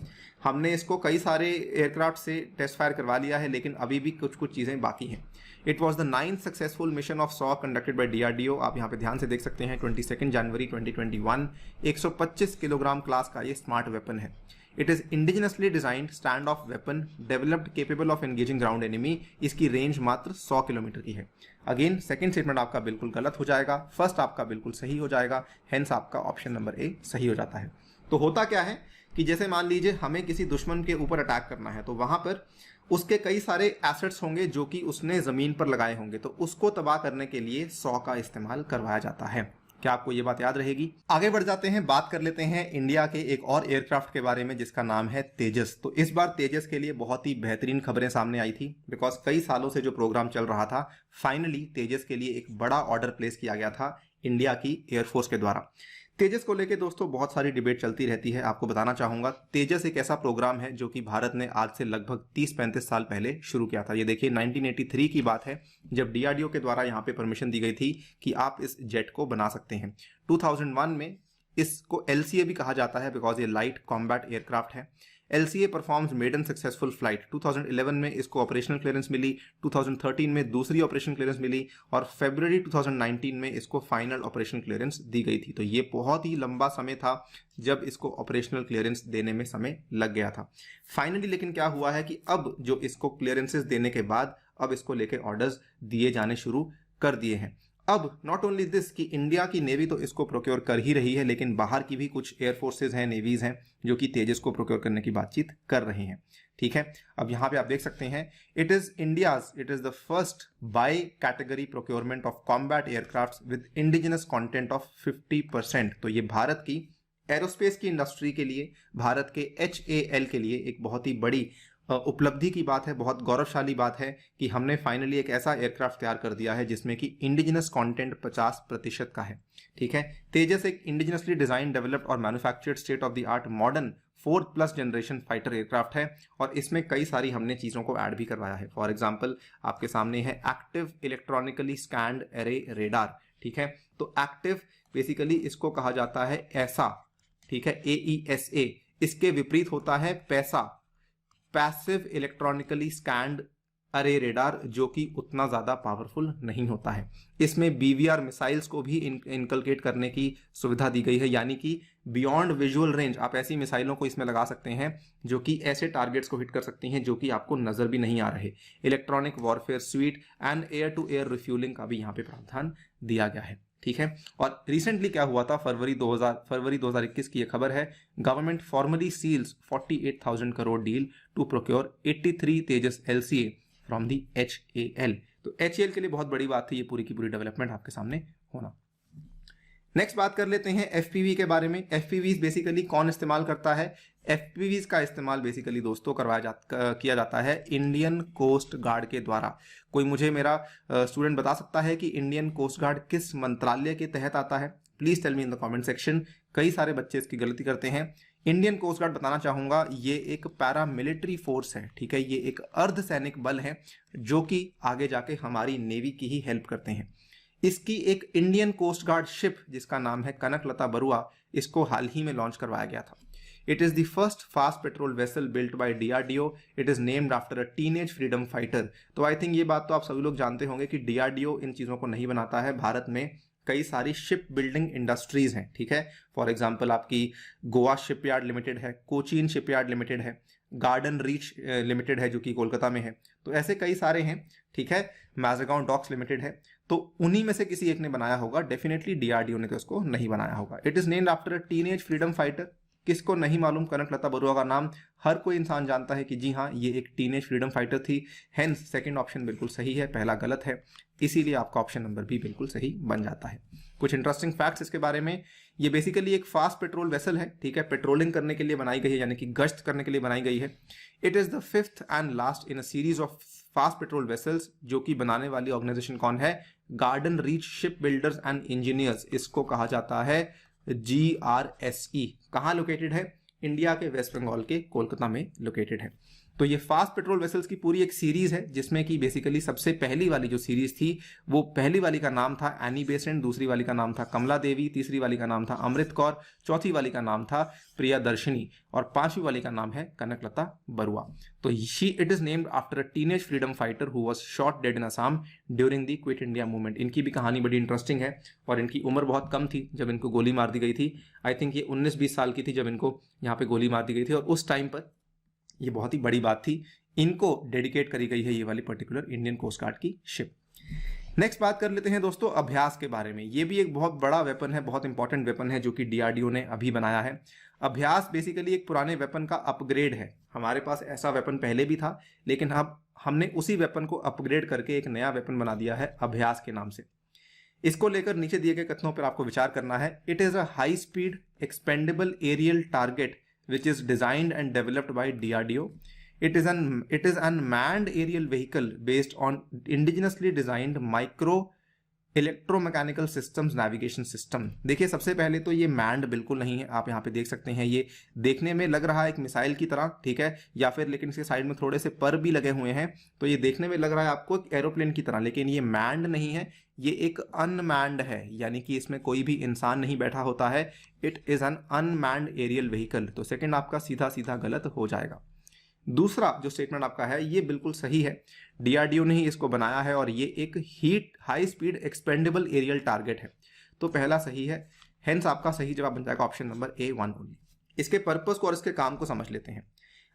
हमने इसको कई सारे एयरक्राफ्ट से टेस्ट फायर करवा लिया है, लेकिन अभी भी कुछ कुछ चीज़ें बाकी हैं। It was the 9th successful mission of saw conducted by DRDO. आप यहाँ पे ध्यान से देख सकते हैं 22 जनवरी 2021। 125 किलोग्राम क्लास का ये स्मार्ट वेपन है। It is indigenously designed stand of weapon developed capable of engaging ground enemy. इसकी रेंज मात्र 100 किलोमीटर की है। अगेन सेकंड स्टेटमेंट आपका बिल्कुल गलत हो जाएगा, फर्स्ट आपका बिल्कुल सही हो जाएगा, हेंस आपका ऑप्शन नंबर ए सही हो जाता है। तो होता क्या है कि जैसे मान लीजिए हमें किसी दुश्मन के ऊपर अटैक करना है, तो वहां पर उसके कई सारे एसेट्स होंगे जो कि उसने जमीन पर लगाए होंगे, तो उसको तबाह करने के लिए 100 का इस्तेमाल करवाया जाता है। क्या आपको ये बात याद रहेगी? आगे बढ़ जाते हैं, बात कर लेते हैं इंडिया के एक और एयरक्राफ्ट के बारे में जिसका नाम है तेजस। तो इस बार तेजस के लिए बहुत ही बेहतरीन खबरें सामने आई थी, बिकॉज कई सालों से जो प्रोग्राम चल रहा था, फाइनली तेजस के लिए एक बड़ा ऑर्डर प्लेस किया गया था इंडिया की एयरफोर्स के द्वारा। तेजस को लेके दोस्तों बहुत सारी डिबेट चलती रहती है। आपको बताना चाहूंगा, तेजस एक ऐसा प्रोग्राम है जो कि भारत ने आज से लगभग 30-35 साल पहले शुरू किया था। ये देखिए 1983 की बात है, जब डीआरडीओ के द्वारा यहाँ पे परमिशन दी गई थी कि आप इस जेट को बना सकते हैं। 2001 में इसको एलसीए भी कहा जाता है, बिकॉज ये लाइट कॉम्बैट एयरक्राफ्ट है। LCA performs maiden successful flight. 2011 में इसको ऑपरेशनल क्लियरेंस मिली, 2013 में दूसरी ऑपरेशन क्लियरेंस मिली और फरवरी 2019 में इसको फाइनल ऑपरेशन क्लियरेंस दी गई थी। तो ये बहुत ही लंबा समय था जब इसको ऑपरेशनल क्लियरेंस देने में समय लग गया था। फाइनली लेकिन क्या हुआ है कि अब जो इसको क्लियरेंसेस देने के बाद अब इसको लेके ऑर्डर्स दिए जाने शुरू कर दिए हैं। अब नॉट ओनली दिस कि इंडिया की नेवी तो इसको प्रोक्योर कर ही रही है, लेकिन बाहर की भी कुछ एयरफोर्सेज हैं, नेवीज हैं जो कि तेजस को प्रोक्योर करने की बातचीत कर रहे हैं। ठीक है, अब यहाँ पे आप देख सकते हैं, it is the first by category procurement of combat aircraft with indigenous content of 50%। तो ये भारत की एरोस्पेस की इंडस्ट्री के लिए, भारत के HAL के लिए एक बहुत ही बड़ी उपलब्धि की बात है, बहुत गौरवशाली बात है कि हमने फाइनली एक ऐसा एयरक्राफ्ट तैयार कर दिया है जिसमें कि इंडिजिनस कंटेंट 50% का है। ठीक है, तेजस एक इंडिजिनसली डिजाइन, डेवलप्ड और manufactured state of the art modern 4th+ generation fighter aircraft है और इसमें कई सारी हमने चीज़ों को ऐड भी करवाया है। फॉर एग्जाम्पल आपके सामने है active electronically scanned array radar. ठीक है, तो एक्टिव बेसिकली इसको कहा जाता है ऐसा, ठीक है, AESA। इसके विपरीत होता है पैसा, पैसिव इलेक्ट्रॉनिकली स्कैंड अरे रेडार, जो कि उतना ज़्यादा पावरफुल नहीं होता है। इसमें BVR मिसाइल्स को भी इनकलकेट करने की सुविधा दी गई है, यानी कि बियॉन्ड विजुअल रेंज आप ऐसी मिसाइलों को इसमें लगा सकते हैं जो कि ऐसे टारगेट्स को हिट कर सकती हैं जो कि आपको नज़र भी नहीं आ रहे। Electronic warfare suite and air to air refuelling का भी यहाँ पे प्रावधान दिया गया है। ठीक है, और रिसेंटली क्या हुआ था, फरवरी 2021 की यह खबर है, government formally seals 48,000 crore deal to procure 83 Tejas LCA from the HAL। तो HAL के लिए बहुत बड़ी बात थी ये पूरी की पूरी डेवलपमेंट आपके सामने होना। नेक्स्ट बात कर लेते हैं FPV के बारे में। FPVs बेसिकली कौन इस्तेमाल करता है? FPVs का इस्तेमाल बेसिकली दोस्तों किया जाता है इंडियन कोस्ट गार्ड के द्वारा। कोई मुझे मेरा स्टूडेंट बता सकता है कि इंडियन कोस्ट गार्ड किस मंत्रालय के तहत आता है? Please tell me in the comment section. कई सारे बच्चे इसकी गलती करते हैं। इंडियन कोस्ट गार्ड बताना चाहूंगा, ये एक पैरामिलिट्री फोर्स है। ठीक है, ये एक अर्धसैनिक बल है जो कि आगे जाके हमारी नेवी की ही हेल्प करते हैं। इसकी एक इंडियन कोस्ट गार्ड शिप जिसका नाम है कनकलता बरुआ, इसको हाल ही में लॉन्च करवाया गया था। It is the first fast patrol vessel built by DRDO। It is named after a teenage freedom fighter. तो आई थिंक ये बात तो आप सभी लोग जानते होंगे कि DRDO इन चीज़ों को नहीं बनाता है। भारत में कई सारी शिप बिल्डिंग इंडस्ट्रीज हैं। ठीक है, फॉर एग्जांपल आपकी गोवा शिपयार्ड लिमिटेड है, कोचीन शिपयार्ड लिमिटेड है, गार्डन रीच लिमिटेड है जो कि कोलकाता में है। तो ऐसे कई सारे हैं। ठीक है, मैज़गांव डॉक्स लिमिटेड है। तो उन्हीं में से किसी एक ने बनाया होगा, डेफिनेटली DRDO ने तो इसको नहीं बनाया होगा। It is named after a teenage freedom fighter. किसको नहीं मालूम कनकलता बरुआ का नाम? हर कोई इंसान जानता है कि जी हाँ, ये एक टीनेज फ्रीडम फाइटर थी। हेंस सेकंड ऑप्शन बिल्कुल सही है, पहला गलत है, इसीलिए आपका ऑप्शन नंबर भी बिल्कुल सही बन जाता है। कुछ इंटरेस्टिंग फैक्ट्स इसके बारे में, ये बेसिकली एक फास्ट पेट्रोल वेसल है, ठीक है, पेट्रोलिंग करने के लिए बनाई गई है, यानी कि गश्त करने के लिए बनाई गई है। It is the fifth and last in a series of fast patrol vessels, जो कि बनाने वाली ऑर्गेनाइजेशन कौन है? Garden reach ship builders and engineers, इसको कहा जाता है GRSE। कहाँ लोकेटेड है? इंडिया के वेस्ट बंगाल के कोलकाता में लोकेटेड है। तो ये फास्ट पेट्रोल वेसल्स की पूरी एक सीरीज है, जिसमें कि बेसिकली सबसे पहली वाली जो सीरीज थी, वो पहली वाली का नाम था एनी बेसेंट, दूसरी वाली का नाम था कमला देवी, तीसरी वाली का नाम था अमृत कौर, चौथी वाली का नाम था प्रियदर्शनी और पांचवी वाली का नाम है कनकलता बरुआ। तो it is named after a teenage freedom fighter who was shot dead in Assam during the quit India movement. इनकी भी कहानी बड़ी इंटरेस्टिंग है और इनकी उम्र बहुत कम थी जब इनको गोली मार दी गई थी। आई थिंक ये 19-20 साल की थी जब इनको यहाँ पे गोली मार दी गई थी, और उस टाइम पर ये बहुत ही बड़ी बात थी। इनको डेडिकेट करी गई है ये वाली पर्टिकुलर इंडियन कोस्ट गार्ड की शिप। नेक्स्ट बात कर लेते हैं दोस्तों अभ्यास के बारे में। ये भी एक बहुत बड़ा वेपन है, बहुत इंपॉर्टेंट वेपन है, जो कि DRDO ने अभी बनाया है। अभ्यास बेसिकली एक पुराने वेपन का अपग्रेड है। हमारे पास ऐसा वेपन पहले भी था, लेकिन अब हमने उसी वेपन को अपग्रेड करके एक नया वेपन बना दिया है अभ्यास के नाम से। इसको लेकर नीचे दिए गए कथनों पर आपको विचार करना है। It is a high speed expendable aerial target which is designed and developed by DRDO. It is an manned aerial vehicle based on indigenously designed micro electromechanical systems navigation system. देखिए सबसे पहले तो ये मैंड बिल्कुल नहीं है, आप यहाँ पे देख सकते हैं, ये देखने में लग रहा है एक मिसाइल की तरह, ठीक है, या फिर लेकिन इसके साइड में थोड़े से पर भी लगे हुए हैं, तो ये देखने में लग रहा है आपको एक एरोप्लेन की तरह, लेकिन ये मैंड नहीं है, ये एक अनमैंड है, यानी कि इसमें कोई भी इंसान नहीं बैठा होता है। It is an unmanned aerial vehicle. तो सेकेंड आपका सीधा सीधा गलत हो जाएगा। दूसरा जो स्टेटमेंट आपका है ये बिल्कुल सही है, DRDO ने ही इसको बनाया है और ये एक high speed expendable aerial target है। तो पहला सही है, हेंस आपका सही जवाब बन जाएगा ऑप्शन नंबर A1 ओनली। इसके पर्पस को और इसके काम को समझ लेते हैं।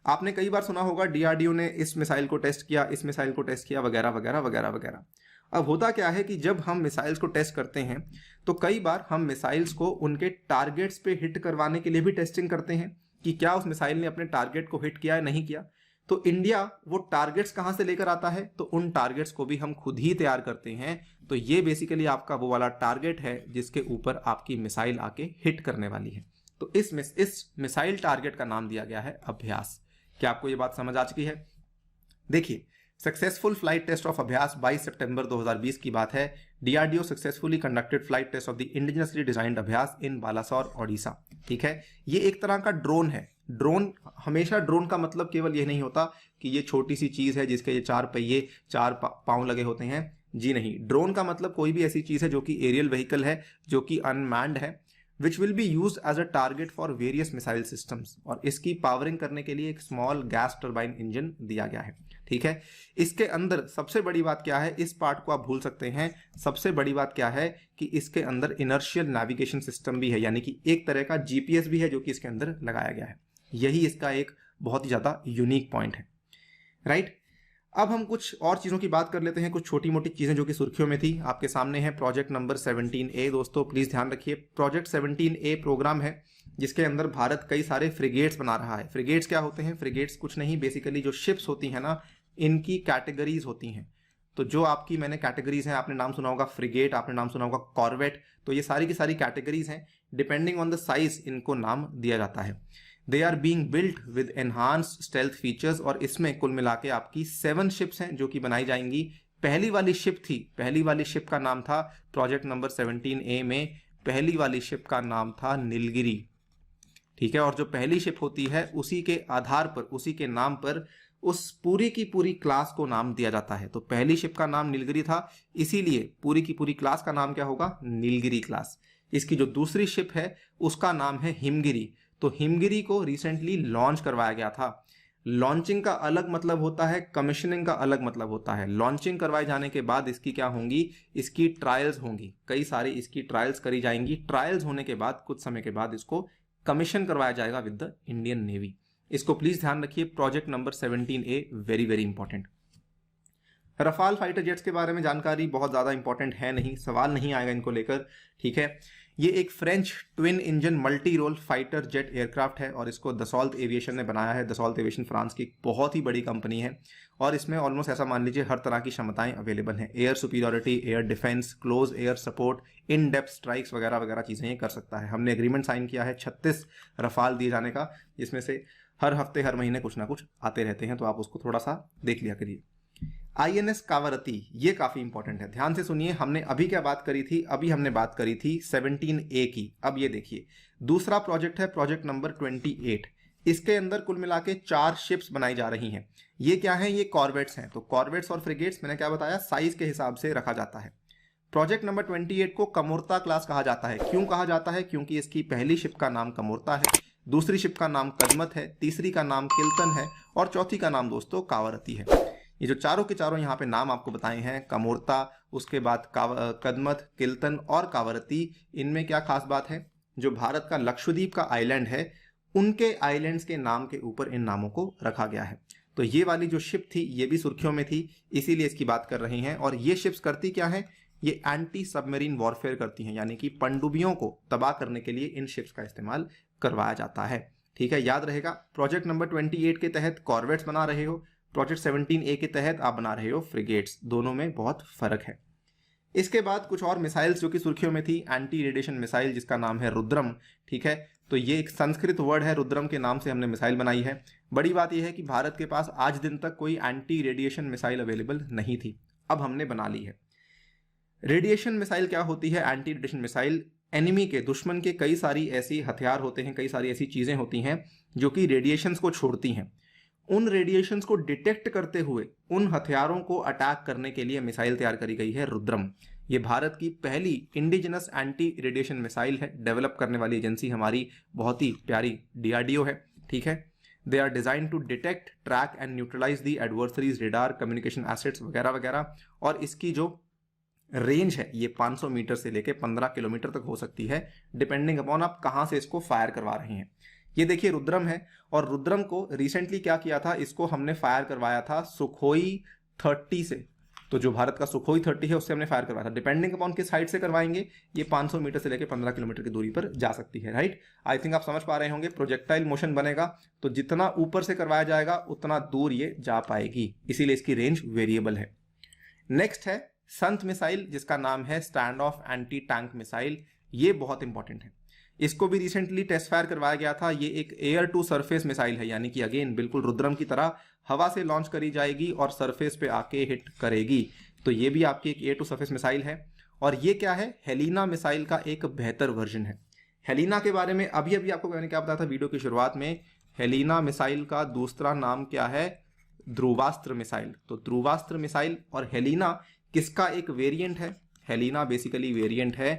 आपने कई बार सुना होगा DRDO ने इस मिसाइल को टेस्ट किया, इस मिसाइल को टेस्ट किया, वगैरह वगैरह वगैरह वगैरह। अब होता क्या है कि जब हम मिसाइल्स को टेस्ट करते हैं तो कई बार हम मिसाइल्स को उनके टारगेट्स पे हिट करवाने के लिए भी टेस्टिंग करते हैं कि क्या उस मिसाइल ने अपने टारगेट को हिट किया है, नहीं किया। तो इंडिया वो टारगेट्स कहां से लेकर आता है? तो उन टारगेट्स को भी हम खुद ही तैयार करते हैं। तो ये बेसिकली आपका वो वाला टारगेट है जिसके ऊपर आपकी मिसाइल आके हिट करने वाली है। तो इस मिसाइल टारगेट का नाम दिया गया है अभ्यास। क्या आपको ये बात समझ आ चुकी है? देखिए सक्सेसफुल फ्लाइट टेस्ट ऑफ अभ्यास 22 सितंबर 2020 की बात है। DRDO successfully conducted flight test of the indigenously designed Abhyas in Balasore Odisha. ठीक है, ये एक तरह का ड्रोन है। ड्रोन हमेशा, ड्रोन का मतलब केवल ये नहीं होता कि ये छोटी सी चीज है जिसके ये 4 पहिए 4 पांव लगे होते हैं। जी नहीं, ड्रोन का मतलब कोई भी ऐसी चीज है जो कि एरियल व्हीकल है, जो कि अनमैन्ड है, which will be used as a target for various missile systems। और इसकी पावरिंग करने के लिए एक स्मॉल गैस टर्बाइन इंजन दिया गया है। ठीक है, इसके अंदर सबसे बड़ी बात क्या है, इस पार्ट को आप भूल सकते हैं। सबसे बड़ी बात क्या है कि इसके अंदर इनर्शियल नेविगेशन सिस्टम भी है, यानी कि एक तरह का GPS भी है जो कि इसके अंदर लगाया गया है। यही इसका एक बहुत ही ज्यादा यूनिक पॉइंट है, राइट। अब हम कुछ और चीज़ों की बात कर लेते हैं, कुछ छोटी मोटी चीज़ें जो कि सुर्खियों में थी। आपके सामने है प्रोजेक्ट नंबर 17A। दोस्तों प्लीज़ ध्यान रखिए, प्रोजेक्ट 17A प्रोग्राम है जिसके अंदर भारत कई सारे फ्रिगेट्स बना रहा है। फ्रिगेट्स क्या होते हैं? फ्रिगेट्स कुछ नहीं, बेसिकली जो शिप्स होती हैं ना, इनकी कैटेगरीज होती हैं। तो जो आपकी मैंने कैटेगरीज हैं, आपने नाम सुना होगा फ्रिगेट, आपने नाम सुना होगा कॉर्वेट, तो ये सारी की सारी कैटेगरीज हैं। डिपेंडिंग ऑन द साइज इनको नाम दिया जाता है। They are being built with enhanced stealth features. और इसमें कुल मिला के आपकी 7 शिप्स हैं जो कि बनाई जाएंगी। पहली वाली शिप थी, पहली वाली शिप का नाम था प्रोजेक्ट नंबर 17A में, पहली वाली शिप का नाम था नीलगिरी। ठीक है, और जो पहली शिप होती है उसी के आधार पर, उसी के नाम पर उस पूरी की पूरी क्लास को नाम दिया जाता है। तो पहली शिप का नाम नीलगिरी था, इसीलिए पूरी की पूरी क्लास का नाम क्या होगा? नीलगिरी क्लास। इसकी जो दूसरी शिप है उसका नाम है हिमगिरी। तो हिमगिरी को रिसेंटली लॉन्च करवाया गया था। लॉन्चिंग का अलग मतलब होता है, कमीशनिंग का अलग मतलब होता है। लॉन्चिंग करवाए जाने के बाद इसकी क्या होंगी? इसकी ट्रायल्स होंगी, कई सारी इसकी ट्रायल्स करी जाएंगी। ट्रायल्स होने के बाद कुछ समय के बाद इसको कमीशन करवाया जाएगा विद द इंडियन नेवी। इसको प्लीज ध्यान रखिए, project number 17A very very important. Rafale fighter jets के बारे में जानकारी बहुत ज्यादा इंपॉर्टेंट है नहीं, सवाल नहीं आएगा इनको लेकर। ठीक है, ये एक French twin engine multi role fighter jet aircraft है और इसको दसॉल्त एविएशन ने बनाया है। दसॉल्त एविएशन फ्रांस की एक बहुत ही बड़ी कंपनी है और इसमें ऑलमोस्ट ऐसा मान लीजिए हर तरह की क्षमताएं अवेलेबल हैं। Air superiority, air defence, close air support, in depth strikes वगैरह वगैरह चीज़ें ये कर सकता है। हमने एग्रीमेंट साइन किया है 36 रफाल दिए जाने का, जिसमें से हर हफ्ते हर महीने कुछ ना कुछ आते रहते हैं, तो आप उसको थोड़ा सा देख लिया करिए। INS कावरती, ये काफी इंपॉर्टेंट है, ध्यान से सुनिए। हमने अभी क्या बात करी थी? अभी हमने बात करी थी 17A की। अब ये देखिए दूसरा प्रोजेक्ट है, प्रोजेक्ट नंबर 28। इसके अंदर कुल मिला के 4 शिप्स बनाई जा रही हैं। ये क्या है? ये कॉर्वेट्स हैं। तो कॉर्वेट्स और फ्रिगेट्स मैंने क्या बताया, साइज के हिसाब से रखा जाता है। प्रोजेक्ट नंबर 28 को कमोर्ता क्लास कहा जाता है। क्यों कहा जाता है? क्योंकि इसकी पहली शिप का नाम कमोर्ता है, दूसरी शिप का नाम कदमत है, तीसरी का नाम किल्तन है और चौथी का नाम दोस्तों कावरती है। ये जो चारों के चारों यहाँ पे नाम आपको बताए हैं, कमोर्ता, उसके बाद कदमत, किल्तन और कावरती, इनमें क्या खास बात है? जो भारत का लक्षद्वीप का आइलैंड है, उनके आइलैंड्स के नाम के ऊपर इन नामों को रखा गया है। तो ये वाली जो शिप थी ये भी सुर्खियों में थी, इसीलिए इसकी बात कर रहे हैं। और ये शिप्स करती क्या है? ये एंटी सबमरीन वॉरफेयर करती हैं, यानी कि पनडुब्बियों को तबाह करने के लिए इन शिप्स का इस्तेमाल करवाया जाता है। ठीक है, याद रहेगा। प्रोजेक्ट नंबर 28 के तहत कॉर्वेट्स बना रहे हो, प्रोजेक्ट 17A के तहत आप बना रहे हो फ्रिगेट्स। दोनों में बहुत फर्क है। इसके बाद कुछ और मिसाइल्स जो कि सुर्खियों में थी, एंटी रेडिएशन मिसाइल जिसका नाम है रुद्रम। ठीक है, तो ये एक संस्कृत वर्ड है, रुद्रम के नाम से हमने मिसाइल बनाई है। बड़ी बात यह है कि भारत के पास आज दिन तक कोई एंटी रेडिएशन मिसाइल अवेलेबल नहीं थी, अब हमने बना ली है। रेडिएशन मिसाइल क्या होती है? एंटी रेडिएशन मिसाइल एनिमी के, दुश्मन के कई सारी ऐसी हथियार होते हैं, कई सारी ऐसी चीजें होती हैं जो कि रेडिएशंस को छोड़ती हैं। उन रेडिएशंस को डिटेक्ट करते हुए उन हथियारों को अटैक करने के लिए मिसाइल तैयार करी गई है रुद्रम। ये भारत की पहली इंडिजिनस एंटी रेडिएशन मिसाइल है। डेवलप करने वाली एजेंसी हमारी बहुत ही प्यारी DRDO है। ठीक है, they are designed to detect, track and neutralise the adversaries radar, communication assets वगैरह वगैरह। और इसकी जो रेंज है ये 500 मीटर से लेकर 15 किलोमीटर तक हो सकती है, डिपेंडिंग अपॉन आप कहां से इसको फायर करवा रहे हैं। ये देखिए रुद्रम है, और रुद्रम को रिसेंटली क्या किया था, इसको हमने फायर करवाया था सुखोई 30 से। तो जो भारत का सुखोई 30 है उससे हमने फायर करवाया था। डिपेंडिंग अपॉन किस हाइट से करवाएंगे, ये 500 मीटर से लेकर 15 किलोमीटर की दूरी पर जा सकती है। राइट, आई थिंक आप समझ पा रहे होंगे। प्रोजेक्टाइल मोशन बनेगा तो जितना ऊपर से करवाया जाएगा उतना दूर ये जा पाएगी, इसीलिए इसकी रेंज वेरिएबल है। नेक्स्ट है संत मिसाइल, जिसका नाम है stand of anti tank missile. ये बहुत इंपॉर्टेंट है, इसको भी रिसेंटली टेस्ट फायर करवाया गया था। ये एक एयर टू सरफेस मिसाइल है, यानी कि अगेन बिल्कुल रुद्रम की तरह हवा से लॉन्च करी जाएगी और सरफेस पे आके हिट करेगी। तो ये भी आपकी एक एयर टू सरफेस मिसाइल है। और ये क्या है? हेलिना मिसाइल का एक बेहतर वर्जन है। हेलिना के बारे में अभी अभी आपको मैंने क्या बताया था वीडियो की शुरुआत में, हेलिना मिसाइल का दूसरा नाम क्या है? ध्रुवास्त्र मिसाइल। तो ध्रुवास्त्र मिसाइल और हेलिना किसका एक वेरिएंट है? हेलिना बेसिकली वेरिएंट है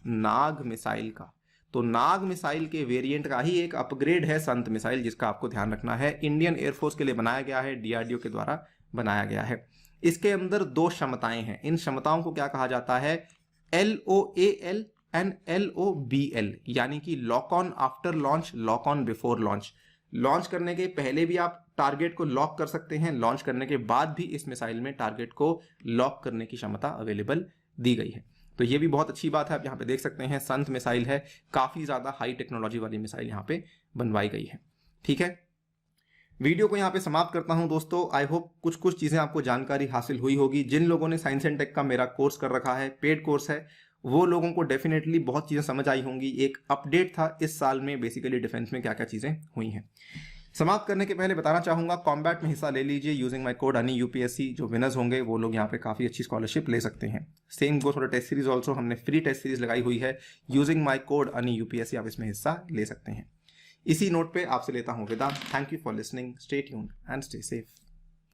नाग मिसाइल का। तो नाग मिसाइल के वेरिएंट का ही एक अपग्रेड है संत मिसाइल, जिसका आपको ध्यान रखना है। इंडियन एयरफोर्स के लिए बनाया गया है, DRDO के द्वारा बनाया गया है। इसके अंदर 2 क्षमताएं हैं। इन क्षमताओं को क्या कहा जाता है? LOAL एंड LOBL, यानी कि lock on after launch, lock on before launch. Launch करने के पहले भी आप टारगेट को लॉक कर सकते हैं, लॉन्च करने के बाद भी इस मिसाइल में टारगेट को लॉक करने की क्षमता अवेलेबल दी गई है। तो ये भी बहुत अच्छी बात है। आप यहाँ पे देख सकते हैं संत मिसाइल है, काफी ज्यादा हाई टेक्नोलॉजी वाली मिसाइल यहाँ पे बनवाई गई है। ठीक है, वीडियो को यहाँ पे समाप्त करता हूँ दोस्तों। आई होप कुछ कुछ चीजें आपको जानकारी हासिल हुई होगी। जिन लोगों ने साइंस एंड टेक का मेरा कोर्स कर रखा है, पेड कोर्स है, वो लोगों को डेफिनेटली बहुत चीजें समझ आई होंगी। एक अपडेट था इस साल में बेसिकली डिफेंस में क्या क्या चीजें हुई हैं। समाप्त करने के पहले बताना चाहूंगा, कॉम्बैट में हिस्सा ले लीजिए यूजिंग माय कोड अनि UPSC। जो विनर्स होंगे वो लोग यहाँ पे काफी अच्छी स्कॉलरशिप ले सकते हैं। Same goes for test series also, हमने फ्री टेस्ट सीरीज लगाई हुई है यूजिंग माय कोड अनि UPSC, आप इसमें हिस्सा ले सकते हैं। इसी नोट पे आपसे लेता हूँ विदा। Thank you for listening, stay tuned and stay safe.